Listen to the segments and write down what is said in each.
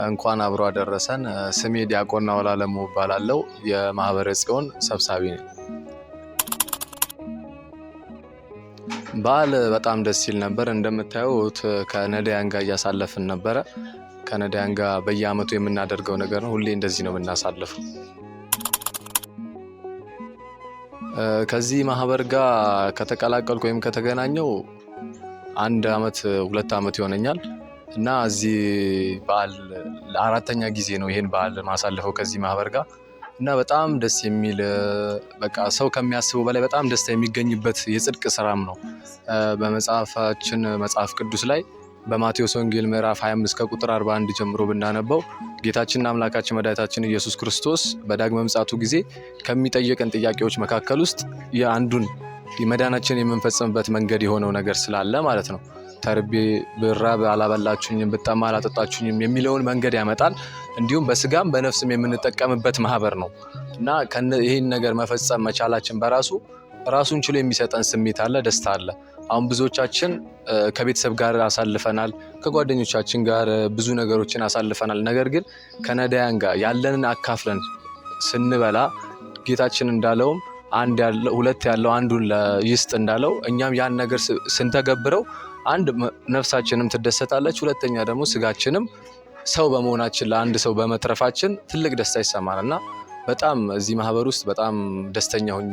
እንኳን አብሮ አደረሰን። ስሜ ዲያቆን ናውላለሙ እባላለሁ። የማህበረ ጽዮን ሰብሳቢ ነኝ። በዓል በጣም ደስ ይል ነበር። እንደምታዩት ከነዳያን ጋር እያሳለፍን ነበረ። ከነዳያን ጋር በየአመቱ የምናደርገው ነገር ነው። ሁሌ እንደዚህ ነው የምናሳልፈው። ከዚህ ማህበር ጋር ከተቀላቀልኩ ወይም ከተገናኘው 1 አመት 2 አመት ይሆነኛል እና እዚህ በዓል ለአራተኛ ጊዜ ነው ይሄን በዓል ማሳለፈው ከዚህ ማህበር ጋር እና በጣም ደስ የሚል በቃ ሰው ከሚያስበው በላይ በጣም ደስታ የሚገኝበት የጽድቅ ስራም ነው። በመጽሐፋችን መጽሐፍ ቅዱስ ላይ በማቴዎስ ወንጌል ምዕራፍ 25 ከቁጥር 41 ጀምሮ ብናነበው ጌታችንና አምላካችን መድኃኒታችን ኢየሱስ ክርስቶስ በዳግመ ምጽአቱ ጊዜ ከሚጠየቀን ጥያቄዎች መካከል ውስጥ የአንዱን መዳናችን የምንፈጽምበት መንገድ የሆነው ነገር ስላለ ማለት ነው። ተርቤ ብራብ አላበላችሁኝም፣ ብጠማ አላጠጣችሁኝም የሚለውን መንገድ ያመጣል። እንዲሁም በስጋም በነፍስም የምንጠቀምበት ማህበር ነው እና ይህን ነገር መፈጸም መቻላችን በራሱ ራሱን ችሎ የሚሰጠን ስሜት አለ፣ ደስታ አለ። አሁን ብዙዎቻችን ከቤተሰብ ጋር አሳልፈናል፣ ከጓደኞቻችን ጋር ብዙ ነገሮችን አሳልፈናል። ነገር ግን ከነዳያን ጋር ያለንን አካፍለን ስንበላ ጌታችን እንዳለውም አንድ ያለው ሁለት ያለው አንዱን ይስጥ እንዳለው እኛም ያን ነገር ስንተገብረው አንድ ነፍሳችንም ትደሰታለች፣ ሁለተኛ ደግሞ ስጋችንም ሰው በመሆናችን ለአንድ ሰው በመትረፋችን ትልቅ ደስታ ይሰማናልና በጣም እዚህ ማህበር ውስጥ በጣም ደስተኛ ሆኜ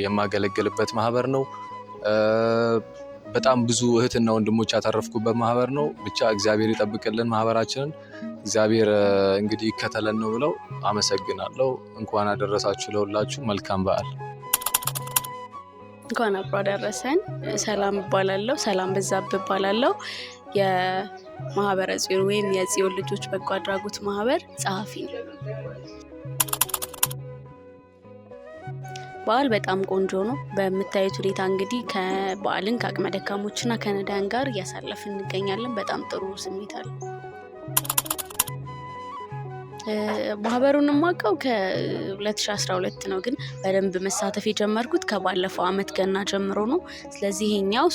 የማገለግልበት ማህበር ነው። በጣም ብዙ እህትና ወንድሞች ያተረፍኩበት ማህበር ነው። ብቻ እግዚአብሔር ይጠብቅልን ማህበራችንን፣ እግዚአብሔር እንግዲህ ይከተለን ነው ብለው አመሰግናለሁ። እንኳን አደረሳችሁ ለሁላችሁ። መልካም በዓል። እንኳን አብሮ አደረሰን። ሰላም እባላለሁ። ሰላም በዛብህ እባላለሁ። የማህበረ ጽዮን ወይም የጽዮን ልጆች በጎ አድራጎት ማህበር ጸሐፊ ነው። በዓል በጣም ቆንጆ ነው። በምታዩት ሁኔታ እንግዲህ ከበዓልን ከአቅመ ደካሞችና ከነዳያን ጋር እያሳለፍን እንገኛለን። በጣም ጥሩ ስሜት አለ። ማህበሩን የማውቀው ከ2012 ነው፣ ግን በደንብ መሳተፍ የጀመርኩት ከባለፈው አመት ገና ጀምሮ ነው። ስለዚህ ይሄኛው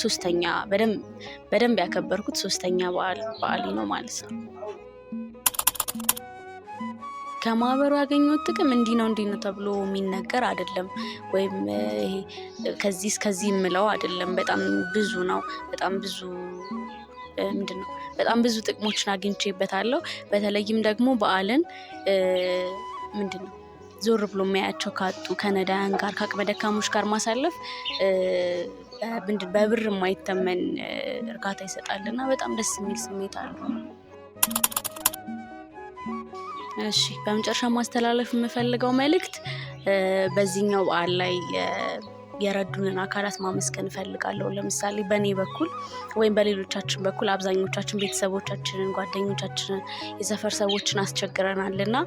በደንብ ያከበርኩት 3ኛ በዓል ነው ማለት ነው። ከማህበሩ ያገኘሁት ጥቅም እንዲህ ነው ተብሎ የሚነገር አይደለም፣ ወይም ይሄ ከዚህ እስከዚህ የምለው አይደለም። በጣም ብዙ ነው። በጣም ብዙ ጥቅሞችን አግኝቼበታለሁ። በተለይም ደግሞ በዓልን ዞር ብሎ የሚያያቸው ካጡ ከነዳያን ጋር ከአቅመ ደካሞች ጋር ማሳለፍ በብር የማይተመን እርካታ ይሰጣልና በጣም ደስ የሚል ስሜት አለው። እሺ፣ በመጨረሻ ማስተላለፍ የምፈልገው መልእክት በዚህኛው በዓል ላይ የረዱንን አካላት ማመስገን እፈልጋለሁ። ለምሳሌ በእኔ በኩል ወይም በሌሎቻችን በኩል አብዛኞቻችን ቤተሰቦቻችንን፣ ጓደኞቻችንን፣ የሰፈር ሰዎችን አስቸግረናልና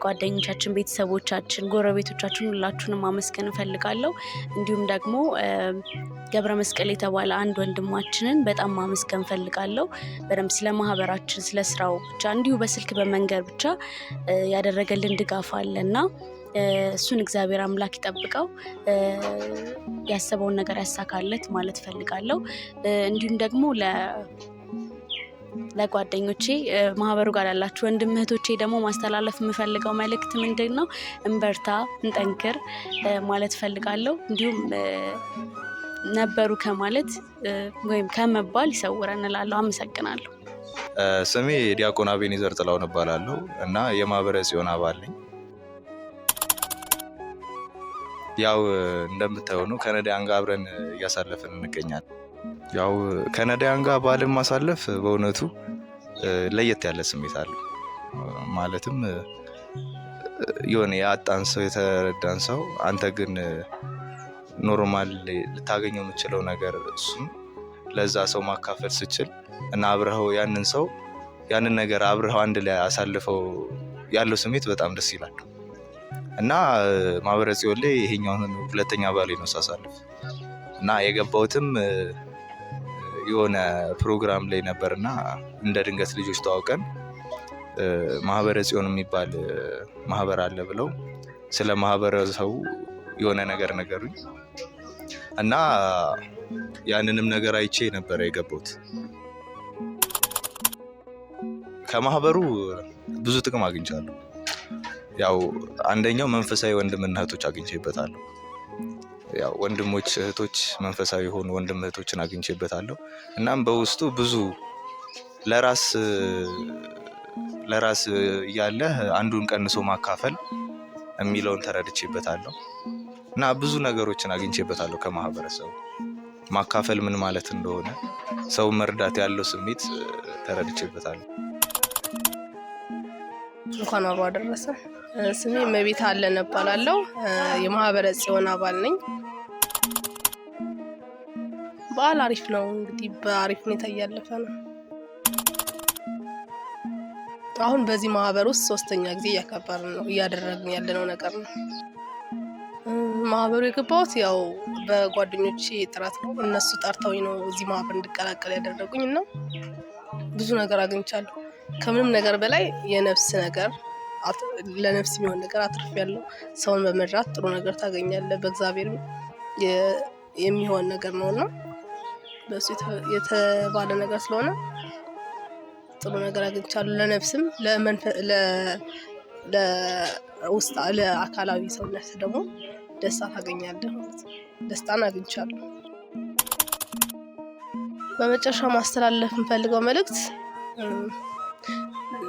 ጓደኞቻችን፣ ቤተሰቦቻችን፣ ጎረቤቶቻችን ሁላችሁንም ማመስገን እፈልጋለሁ። እንዲሁም ደግሞ ገብረ መስቀል የተባለ አንድ ወንድማችንን በጣም ማመስገን እፈልጋለሁ። በደንብ ስለ ማህበራችን፣ ስለ ስራው ብቻ እንዲሁ በስልክ በመንገር ብቻ ያደረገልን ድጋፍ አለና እሱን እግዚአብሔር አምላክ ይጠብቀው፣ ያሰበውን ነገር ያሳካለት ማለት ፈልጋለሁ። እንዲሁም ደግሞ ለጓደኞቼ ማህበሩ ጋር ያላችሁ ወንድም እህቶቼ ደግሞ ማስተላለፍ የምፈልገው መልእክት ምንድነው? እንበርታ፣ እንጠንክር ማለት ፈልጋለሁ። እንዲሁም ነበሩ ከማለት ወይም ከመባል ይሰውረን እላለሁ። አመሰግናለሁ። ስሜ ዲያቆን አቤኔዘር ጥላሁን እባላለሁ እና የማህበረ ጽዮን አባል ነኝ። ያው እንደምታየው ነው ከነዳያን ጋር አብረን እያሳለፍን እንገኛለን። ያው ከነዳያን ጋር በዓልን ማሳለፍ በእውነቱ ለየት ያለ ስሜት አለው። ማለትም የሆነ ያጣን ሰው የተረዳን ሰው አንተ ግን ኖርማል ልታገኘው የምችለው ነገር እሱም ለዛ ሰው ማካፈል ስችል እና አብረኸው ያንን ነገር አብረኸው አንድ ላይ አሳልፈው ያለው ስሜት በጣም ደስ ይላል እና ማህበረ ጽዮን ላይ ይሄኛውን 2ኛ በዓሌ ነው ሳሳልፍ እና የገባሁትም የሆነ ፕሮግራም ላይ ነበርና እንደ ድንገት ልጆች ተዋውቀን ማህበረ ጽዮን የሚባል ማህበር አለ ብለው ስለ ማህበረሰቡ የሆነ ነገር ነገሩኝ እና ያንንም ነገር አይቼ ነበር የገባሁት። ከማህበሩ ብዙ ጥቅም አግኝቻለሁ። ያው አንደኛው መንፈሳዊ ወንድምና እህቶች አግኝቼበታለሁ። ያው ወንድሞች እህቶች መንፈሳዊ የሆኑ ወንድም እህቶችን አግኝቼበታለሁ። እናም በውስጡ ብዙ ለራስ ያለ አንዱን ቀንሶ ማካፈል የሚለውን ተረድቼበታለሁ እና ብዙ ነገሮችን አግኝቼበታለሁ። ከማህበረሰቡ ማካፈል ምን ማለት እንደሆነ ሰው መርዳት ያለው ስሜት ተረድቼበታለሁ። እንኳን አብሮ አደረሰ። ስሜ እመቤት አለን እባላለሁ። የማህበረ ጽዮን አባል ነኝ። በዓል አሪፍ ነው። እንግዲህ በአሪፍ ሁኔታ እያለፈ ነው። አሁን በዚህ ማህበር ውስጥ 3ኛ ጊዜ እያከበርን ነው፣ እያደረግን ያለነው ነገር ነው። ማህበሩ የገባሁት ያው በጓደኞቼ ጥረት ነው። እነሱ ጠርተውኝ ነው እዚህ ማህበር እንድቀላቀል ያደረጉኝ እና ብዙ ነገር አግኝቻለሁ። ከምንም ነገር በላይ የነፍስ ነገር ለነፍስ የሚሆን ነገር አትርፌያለሁ። ሰውን በመርዳት ጥሩ ነገር ታገኛለህ። በእግዚአብሔር የሚሆን ነገር ነውና በሱ የተባለ ነገር ስለሆነ ጥሩ ነገር አግኝቻለሁ። ለነፍስም ለውስጥ ለአካላዊ ሰውነት ደግሞ ደስታ ታገኛለህ ማለት ነው። ደስታን አግኝቻለሁ። በመጨረሻ ማስተላለፍ የምፈልገው መልእክት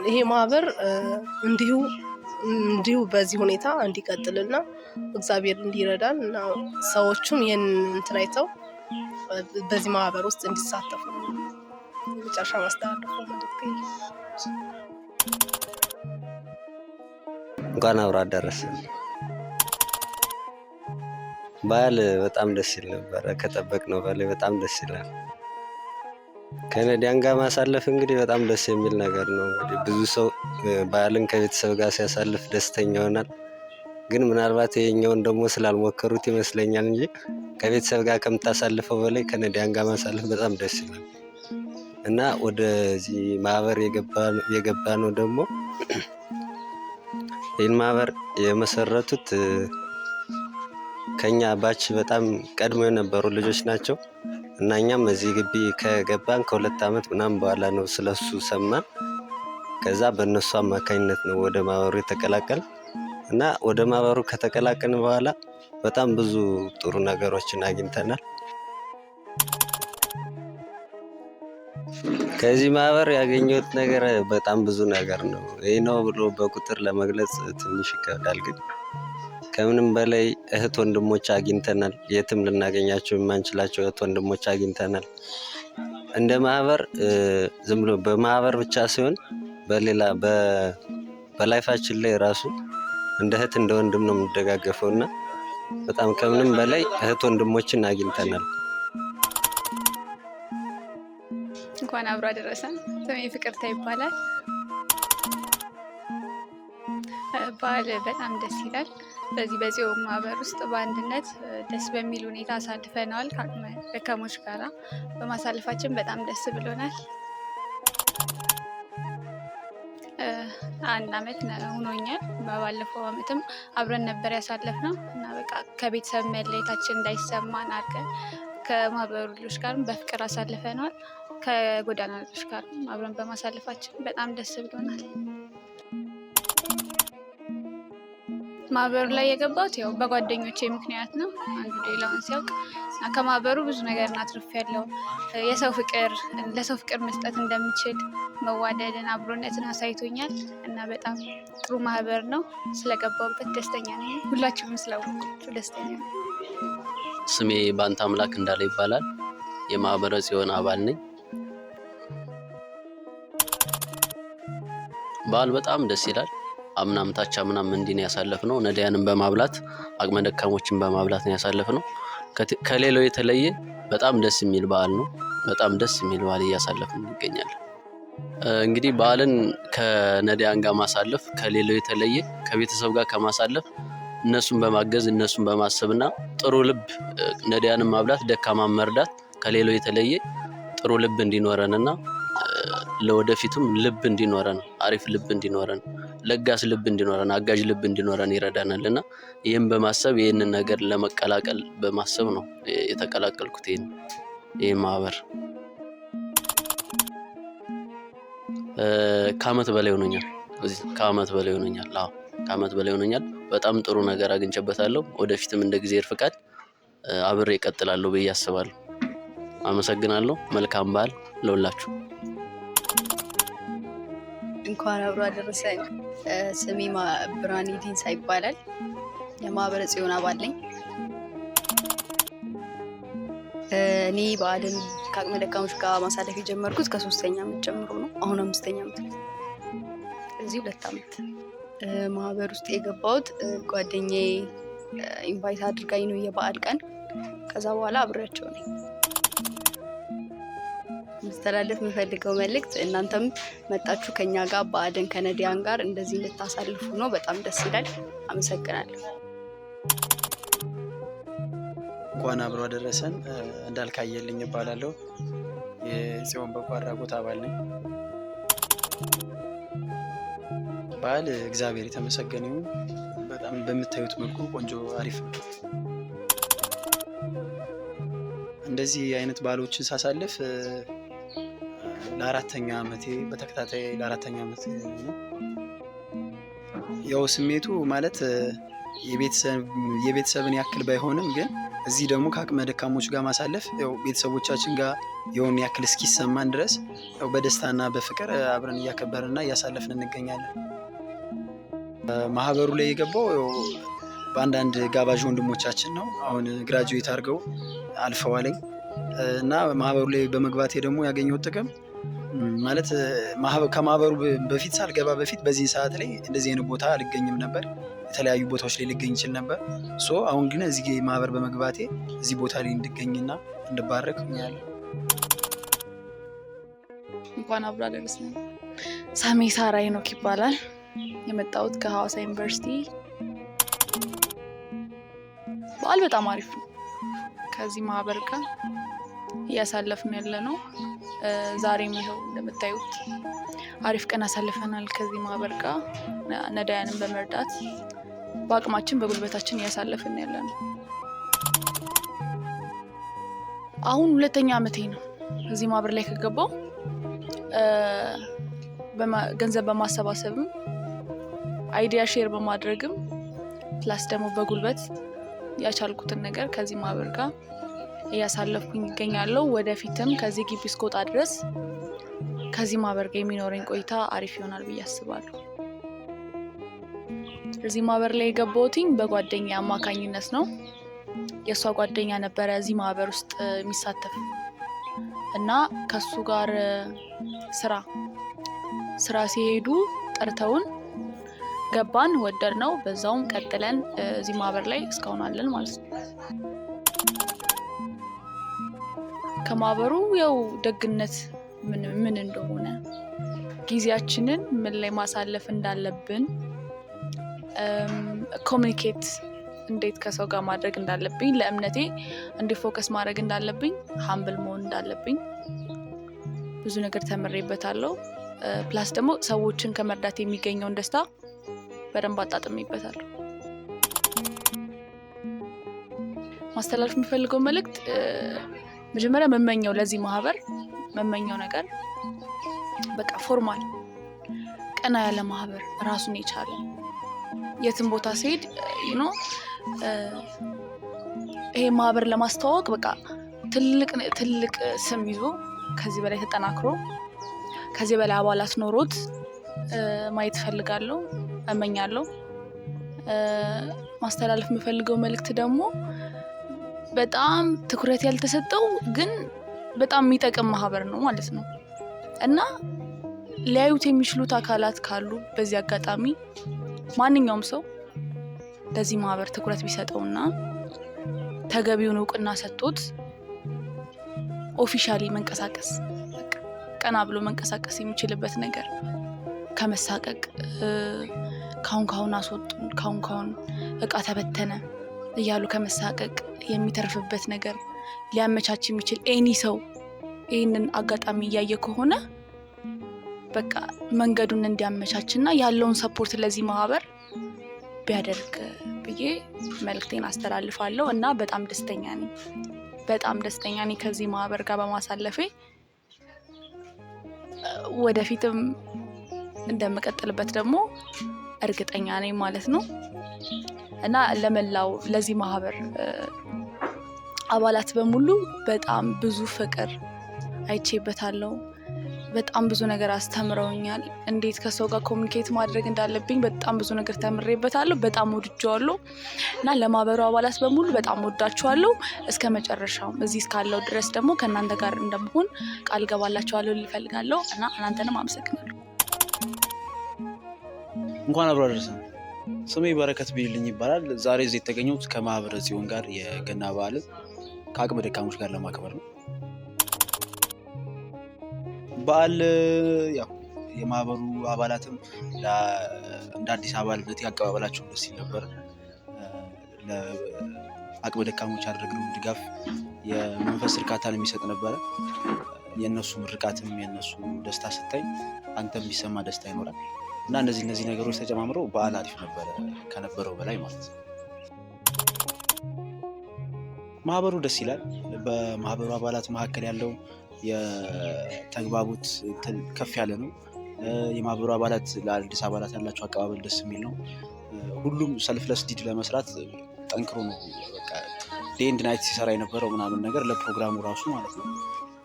ይሄ ማህበር እንዲሁ በዚህ ሁኔታ እንዲቀጥልና እግዚአብሔር እንዲረዳን እና ሰዎቹም ይሄን እንትን አይተው በዚህ ማህበር ውስጥ እንዲሳተፉ መጨረሻ ማስተላለፍ መልእክት። እንኳን አብሮ አደረሰ። በዓል በጣም ደስ ይል ነበር። ከጠበቅነው በላይ በጣም ደስ ይላል። ከነዳያን ጋር ማሳለፍ እንግዲህ በጣም ደስ የሚል ነገር ነው። እንግዲህ ብዙ ሰው በዓልን ከቤተሰብ ጋር ሲያሳልፍ ደስተኛ ይሆናል። ግን ምናልባት ይሄኛውን ደግሞ ስላልሞከሩት ይመስለኛል እንጂ ከቤተሰብ ጋር ከምታሳልፈው በላይ ከነዳያን ጋር ማሳለፍ በጣም ደስ ይላል እና ወደዚህ ማህበር የገባ ነው ደግሞ ይህን ማህበር የመሰረቱት ከኛ ባች በጣም ቀድሞ የነበሩ ልጆች ናቸው እና እኛም እዚህ ግቢ ከገባን ከ2 ዓመት ምናምን በኋላ ነው ስለሱ ሰማን። ከዛ በእነሱ አማካኝነት ነው ወደ ማህበሩ የተቀላቀል እና ወደ ማህበሩ ከተቀላቀልን በኋላ በጣም ብዙ ጥሩ ነገሮችን አግኝተናል። ከዚህ ማህበር ያገኘሁት ነገር በጣም ብዙ ነገር ነው። ይህ ነው ብሎ በቁጥር ለመግለጽ ትንሽ ይከብዳል። ግን ከምንም በላይ እህት ወንድሞች አግኝተናል። የትም ልናገኛቸው የማንችላቸው እህት ወንድሞች አግኝተናል። እንደ ማህበር ዝም ብሎ በማህበር ብቻ ሲሆን በሌላ በላይፋችን ላይ ራሱ እንደ እህት እንደ ወንድም ነው የምንደጋገፈው እና በጣም ከምንም በላይ እህት ወንድሞችን አግኝተናል። እንኳን አብሮ አደረሰን። ስሜ ፍቅርታ ይባላል። በዓል በጣም ደስ ይላል። በዚህ በጽዮን ማህበር ውስጥ በአንድነት ደስ በሚል ሁኔታ አሳልፈነዋል። ከአቅመ ደካሞች ጋራ በማሳለፋችን በጣም ደስ ብሎናል። 1 ዓመት ሆኖኛል። ባለፈው ዓመትም አብረን ነበር ያሳለፍነው እና በቃ ከቤተሰብ መለየታችን እንዳይሰማን አድርገን ከማህበሩ ልጆች ጋርም በፍቅር አሳልፈነዋል። ከጎዳና ልጆች ጋር አብረን በማሳለፋችን በጣም ደስ ብሎናል። ማህበሩ ላይ የገባሁት ያው በጓደኞቼ ምክንያት ነው። አንዱ ሌላውን ሲያውቅ እና ከማህበሩ ብዙ ነገር አትርፌያለሁ። ለሰው ፍቅር መስጠት እንደምችል መዋደድን፣ አብሮነትን አሳይቶኛል እና በጣም ጥሩ ማህበር ነው። ስለገባሁበት ደስተኛ ነኝ። ሁላችሁም ስላወቃችሁ ደስተኛ ነኝ። ስሜ ባንተ አምላክ እንዳለ ይባላል። የማህበረ ጽዮን አባል ነኝ። በዓል በጣም ደስ ይላል። አምናም ታች አምናም እንዲህ ነው ያሳለፍነው። ነዳያንን በማብላት አቅመ ደካሞችን በማብላት ነው ያሳለፍነው። ከሌላው የተለየ በጣም ደስ የሚል በዓል ነው። በጣም ደስ የሚል በዓል እያሳለፍን እንገኛለን። እንግዲህ በዓልን ከነዳያን ጋር ማሳለፍ ከሌላው የተለየ ከቤተሰብ ጋር ከማሳለፍ እነሱን በማገዝ እነሱን በማሰብና ጥሩ ልብ ነዳያንን ማብላት ደካማን መርዳት ከሌላው የተለየ ጥሩ ልብ እንዲኖረንና ለወደፊቱም ልብ እንዲኖረን አሪፍ ልብ እንዲኖረን ለጋስ ልብ እንዲኖረን አጋዥ ልብ እንዲኖረን ይረዳናልና ይህን በማሰብ ይህንን ነገር ለመቀላቀል በማሰብ ነው የተቀላቀልኩት ይህን ማህበር። ከአመት በላይ ሆኖኛል። እዚህ ከአመት በላይ ሆኖኛል። አዎ ከአመት በላይ ሆኖኛል። በጣም ጥሩ ነገር አግኝቼበታለሁ። ወደፊትም እንደ እግዚአብሔር ፍቃድ አብሬ እቀጥላለሁ ብዬ አስባለሁ። አመሰግናለሁ። መልካም በዓል ለሁላችሁ። እንኳን አብሮ አደረሰን። ስሜ ብርሃኔ ዲንሳ ይባላል። የማህበረ ጽዮን አባል ነኝ። እኔ በዓልን ከአቅመ ደካሞች ጋር ማሳለፍ የጀመርኩት ከ3ኛ ዓመት ጀምሮ ነው። አሁን 5ኛ ዓመት ነው። እዚህ 2 ዓመት ማህበር ውስጥ የገባሁት ጓደኛዬ ኢንቫይት አድርጋኝ ነው የበዓል ቀን። ከዛ በኋላ አብሬያቸው ነኝ። ማስተላለፍ የምፈልገው መልእክት እናንተም መጣችሁ ከኛ ጋር በዓልን ከነዳያን ጋር እንደዚህ እንድታሳልፉ ነው። በጣም ደስ ይላል። አመሰግናለሁ። እንኳን አብሮ አደረሰን። እንዳልካየልኝ እባላለሁ። የጽዮን በጎ አድራጎት አባል ነኝ። በዓል እግዚአብሔር የተመሰገነ ይሁን። በጣም በምታዩት መልኩ ቆንጆ አሪፍ ነው። እንደዚህ አይነት በዓሎችን ሳሳልፍ ለ4ኛ ዓመቴ በተከታታይ ለ4ኛ ዓመት ነው። ያው ስሜቱ ማለት የቤተሰብን ያክል ባይሆንም ግን እዚህ ደግሞ ከአቅመ ደካሞች ጋር ማሳለፍ ያው ቤተሰቦቻችን ጋር የሆነ ያክል እስኪሰማን ድረስ ያው በደስታና በፍቅር አብረን እያከበርንና እያሳለፍን እንገኛለን። ማህበሩ ላይ የገባው ያው በአንዳንድ ጋባዥ ወንድሞቻችን ነው። አሁን ግራጁዌት አድርገው አልፈዋል እና ማህበሩ ላይ በመግባቴ ደግሞ ያገኘሁት ጥቅም ማለት ከማህበሩ በፊት ሳልገባ በፊት በዚህ ሰዓት ላይ እንደዚህ አይነት ቦታ አልገኝም ነበር። የተለያዩ ቦታዎች ላይ ልገኝ ይችል ነበር። አሁን ግን እዚህ ማህበር በመግባቴ እዚህ ቦታ ላይ እንድገኝና እንድባረክ ሆኛለሁ። እንኳን አብሮ አደረሰን። ሳሜ ሳራ ሄኖክ ይባላል። የመጣሁት ከሐዋሳ ዩኒቨርሲቲ። በዓል በጣም አሪፍ ነው። ከዚህ ማህበር ጋር እያሳለፍን ያለ ነው። ዛሬም ይኸው እንደምታዩት አሪፍ ቀን አሳልፈናል። ከዚህ ማህበር ጋር ነዳያንን በመርዳት በአቅማችን በጉልበታችን እያሳለፍን ያለ ነው። አሁን 2ኛ ዓመቴ ነው እዚህ ማህበር ላይ ከገባው። ገንዘብ በማሰባሰብም አይዲያ ሼር በማድረግም ፕላስ ደግሞ በጉልበት ያቻልኩትን ነገር ከዚህ ማህበር ጋር እያሳለፍኩኝ ይገኛለሁ። ወደፊትም ከዚህ ግቢ እስክወጣ ድረስ ከዚህ ማህበር ጋር የሚኖረኝ ቆይታ አሪፍ ይሆናል ብዬ አስባለሁ። እዚህ ማህበር ላይ የገባሁትኝ በጓደኛ አማካኝነት ነው። የእሷ ጓደኛ ነበረ እዚህ ማህበር ውስጥ የሚሳተፍ እና ከሱ ጋር ስራ ሲሄዱ ጠርተውን ገባን፣ ወደድ ነው። በዛውም ቀጥለን እዚህ ማህበር ላይ እስካሁን አለን ማለት ነው። ከማህበሩ ያው ደግነት ምን እንደሆነ ጊዜያችንን ምን ላይ ማሳለፍ እንዳለብን ኮሚኒኬት እንዴት ከሰው ጋር ማድረግ እንዳለብኝ ለእምነቴ እንዴት ፎከስ ማድረግ እንዳለብኝ ሃምብል መሆን እንዳለብኝ ብዙ ነገር ተምሬበታለሁ። ፕላስ ደግሞ ሰዎችን ከመርዳት የሚገኘውን ደስታ በደንብ አጣጥሜበታለሁ። ማስተላለፍ የሚፈልገው መልእክት መጀመሪያ መመኘው ለዚህ ማህበር መመኘው ነገር በቃ ፎርማል ቀና ያለ ማህበር ራሱን የቻለ የትም ቦታ ሲሄድ ይሄ ማህበር ለማስተዋወቅ በቃ ትልቅ ስም ይዞ ከዚህ በላይ ተጠናክሮ ከዚህ በላይ አባላት ኖሮት ማየት ፈልጋለሁ፣ እመኛለሁ። ማስተላለፍ የምፈልገው መልእክት ደግሞ በጣም ትኩረት ያልተሰጠው ግን በጣም የሚጠቅም ማህበር ነው ማለት ነው እና ሊያዩት የሚችሉት አካላት ካሉ በዚህ አጋጣሚ ማንኛውም ሰው ለዚህ ማህበር ትኩረት ቢሰጠውና ተገቢውን እውቅና ሰጥቶት ኦፊሻሊ መንቀሳቀስ ቀና ብሎ መንቀሳቀስ የሚችልበት ነገር ከመሳቀቅ ካሁን አስወጡን ካሁን እቃ ተበተነ እያሉ ከመሳቀቅ የሚተርፍበት ነገር ሊያመቻች የሚችል ኤኒ ሰው ይህንን አጋጣሚ እያየ ከሆነ በቃ መንገዱን እንዲያመቻችና ያለውን ሰፖርት ለዚህ ማህበር ቢያደርግ ብዬ መልእክቴን አስተላልፋለሁ እና በጣም ደስተኛ ነኝ ከዚህ ማህበር ጋር በማሳለፌ። ወደፊትም እንደምቀጥልበት ደግሞ እርግጠኛ ነኝ ማለት ነው። እና ለመላው ለዚህ ማህበር አባላት በሙሉ በጣም ብዙ ፍቅር አይቼበታለሁ። በጣም ብዙ ነገር አስተምረውኛል። እንዴት ከሰው ጋር ኮሙኒኬት ማድረግ እንዳለብኝ በጣም ብዙ ነገር ተምሬበታለሁ። በጣም ወድጄዋለሁ እና ለማህበሩ አባላት በሙሉ በጣም ወዳችኋለሁ። እስከ መጨረሻው እዚህ እስካለው ድረስ ደግሞ ከእናንተ ጋር እንደምሆን ቃል ገባላችኋለሁ ልፈልጋለሁ እና እናንተንም አመሰግናለሁ። እንኳን አብሮ አደረሰን። ስሜ በረከት ቢልኝ ይባላል። ዛሬ እዚህ የተገኘሁት ከማህበረ ጽዮን ጋር የገና በዓልን ከአቅመ ደካሞች ጋር ለማክበር ነው። በዓል ያው የማህበሩ አባላትም እንደ አዲስ አባልነት ያቀባበላቸው ደስ ይል ነበር። ለአቅመ ደካሞች ያደረግነው ድጋፍ የመንፈስ እርካታን የሚሰጥ ነበረ። የእነሱ ምርቃትም የእነሱ ደስታ ስታይ አንተ የሚሰማ ደስታ ይኖራል እና እነዚህ ነገሮች ተጨማምረው በዓል አሪፍ ነበረ ከነበረው በላይ ማለት ነው። ማህበሩ ደስ ይላል። በማህበሩ አባላት መካከል ያለው የተግባቡት ከፍ ያለ ነው። የማህበሩ አባላት ለአዲስ አባላት ያላቸው አቀባበል ደስ የሚል ነው። ሁሉም ሰልፍለስ ዲድ ለመስራት ጠንክሮ ነው በቃ ዴይ ኤንድ ናይት ሲሰራ የነበረው ምናምን ነገር ለፕሮግራሙ ራሱ ማለት ነው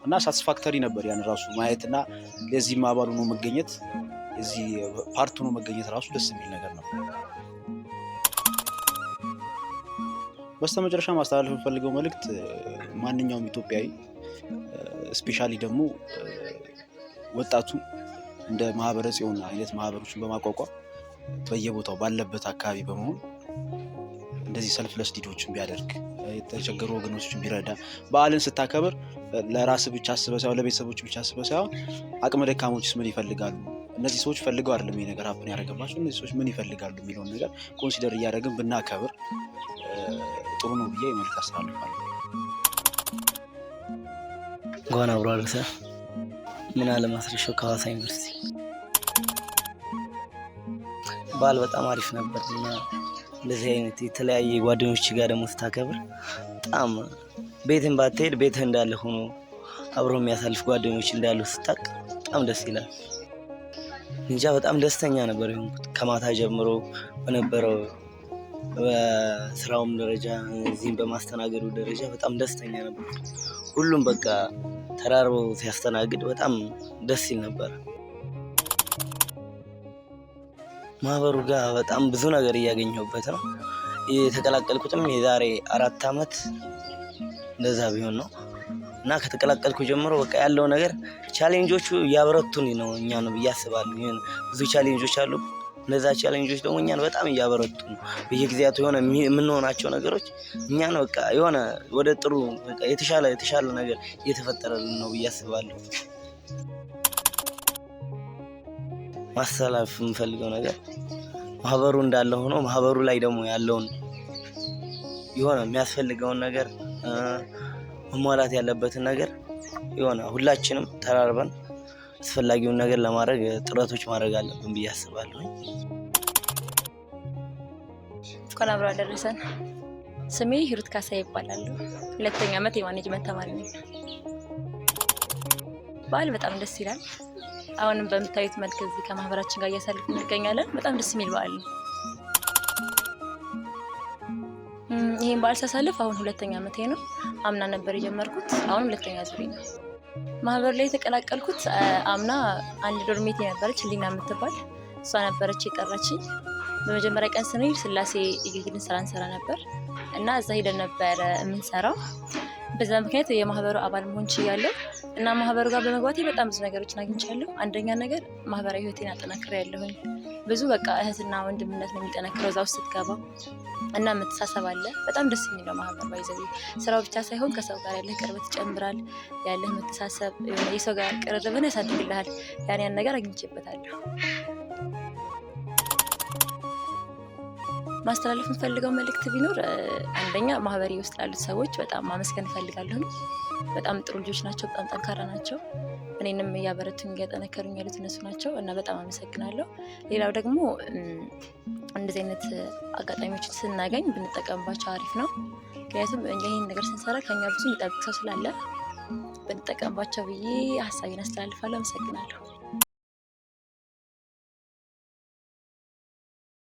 እና ሳቲስፋክተሪ ነበር ያን ራሱ ማየት እና ለዚህም አባሉ ነው መገኘት የዚህ ፓርቱ ነው መገኘት ራሱ ደስ የሚል ነገር ነው። በስተመጨረሻ ማስተላለፍ የምፈልገው መልእክት ማንኛውም ኢትዮጵያዊ ስፔሻሊ ደግሞ ወጣቱ እንደ ማህበረ ጽዮን አይነት ማህበሮችን በማቋቋም በየቦታው ባለበት አካባቢ በመሆን እንደዚህ ሰልፍለስ ዲዶችን ቢያደርግ የተቸገሩ ወገኖችን ቢረዳ በዓልን ስታከብር ለራስ ብቻ አስበህ ሳይሆን ለቤተሰቦች ብቻ አስበህ ሳይሆን አቅመ ደካሞችስ ምን ይፈልጋሉ፣ እነዚህ ሰዎች ፈልገው አይደለም ይሄ ነገር ሀፕን ያደረገባቸው፣ እነዚህ ሰዎች ምን ይፈልጋሉ የሚለውን ነገር ኮንሲደር እያደረግን ብናከብር ጥሩ ነው ብዬ መልዕክት አስተላልፋለሁ። እንኳን አብሮ አደረሰን። ምን አለ ማስረሻው ከሐዋሳ ዩኒቨርሲቲ በዓል በጣም አሪፍ ነበር እና እንደዚህ አይነት የተለያየ ጓደኞች ጋር ደግሞ ስታከብር በጣም ቤትን ባትሄድ ቤትህ እንዳለ ሆኖ አብሮ የሚያሳልፍ ጓደኞች እንዳሉ ስታቅ በጣም ደስ ይላል። እንጃ በጣም ደስተኛ ነበር የሆንኩት ከማታ ጀምሮ በነበረው በስራውም ደረጃ እዚህም በማስተናገዱ ደረጃ በጣም ደስተኛ ነበር። ሁሉም በቃ ተራርበው ሲያስተናግድ በጣም ደስ ይል ነበር። ማህበሩ ጋር በጣም ብዙ ነገር እያገኘሁበት ነው። የተቀላቀልኩትም የዛሬ 4 ዓመት እንደዛ ቢሆን ነው እና ከተቀላቀልኩ ጀምሮ በቃ ያለው ነገር ቻሌንጆቹ እያበረቱን ነው እኛ ነው ብዬ አስባለሁ። ብዙ ቻሌንጆች አሉ። እነዛ ቻሌንጆች ደግሞ እኛን በጣም እያበረቱ ነው። በየጊዜያቱ የሆነ የምንሆናቸው ነገሮች እኛን በቃ የሆነ ወደ ጥሩ በቃ የተሻለ ነገር እየተፈጠረልን ነው ብዬ አስባለሁ። ማስተላለፍ የምፈልገው ነገር ማህበሩ እንዳለ ሆኖ ማህበሩ ላይ ደግሞ ያለውን የሆነ የሚያስፈልገውን ነገር መሟላት ያለበትን ነገር የሆነ ሁላችንም ተራርበን አስፈላጊውን ነገር ለማድረግ ጥረቶች ማድረግ አለብን ብዬ አስባለሁ። እንኳን አብሮ አደረሰን። ስሜ ሂሩት ካሳ ይባላል። 2ኛ ዓመት የማኔጅመንት ተማሪ ነኝ። በዓል በጣም ደስ ይላል። አሁንም በምታዩት መልክ እዚህ ከማህበራችን ጋር እያሳለፍን እንገኛለን። በጣም ደስ የሚል በዓል ነው። ይሄን በዓል ሳሳልፍ አሁን 2ኛ ዓመቴ ነው። አምና ነበር የጀመርኩት፣ አሁን 2ኛ ዙሬ ነው። ማህበር ላይ የተቀላቀልኩት አምና አንድ ዶርሜቴ ነበረች ሊና የምትባል እሷ ነበረች የቀረችኝ። በመጀመሪያ ቀን ስንሄድ ስላሴ የግልን ስራ እንሰራ ነበር እና እዛ ሄደን ነበረ የምንሰራው። በዛ ምክንያት የማህበሩ አባል መሆን ችያለሁ እና ማህበሩ ጋር በመግባቴ በጣም ብዙ ነገሮችን አግኝቻለሁ። አንደኛ ነገር ማህበራዊ ህይወቴን አጠናክሬያለሁኝ። ብዙ በቃ እህትና ወንድምነት ነው የሚጠነክረው እዛ ውስጥ ስትገባ እና መተሳሰብ አለ። በጣም ደስ የሚለው ማህበር ባይዘው ስራው ብቻ ሳይሆን ከሰው ጋር ያለህ ቅርበት ይጨምራል። ያለህ መተሳሰብ የሰው ጋር ቅርርብን ያሳድግልሃል። ያን ነገር አግኝቼበታለሁ። ማስተላለፍ የምፈልገው መልእክት ቢኖር አንደኛ ማህበሬ ውስጥ ላሉት ሰዎች በጣም ማመስገን እፈልጋለሁ። በጣም ጥሩ ልጆች ናቸው፣ በጣም ጠንካራ ናቸው። እኔንም እያበረቱኝ እያጠነከሩኝ ያሉት እነሱ ናቸው እና በጣም አመሰግናለሁ። ሌላው ደግሞ እንደዚህ አይነት አጋጣሚዎችን ስናገኝ ብንጠቀምባቸው አሪፍ ነው። ምክንያቱም ይህን ነገር ስንሰራ ከኛ ብዙ የሚጠብቅ ሰው ስላለ ብንጠቀምባቸው ብዬ ሀሳቤን አስተላልፋለሁ። አመሰግናለሁ።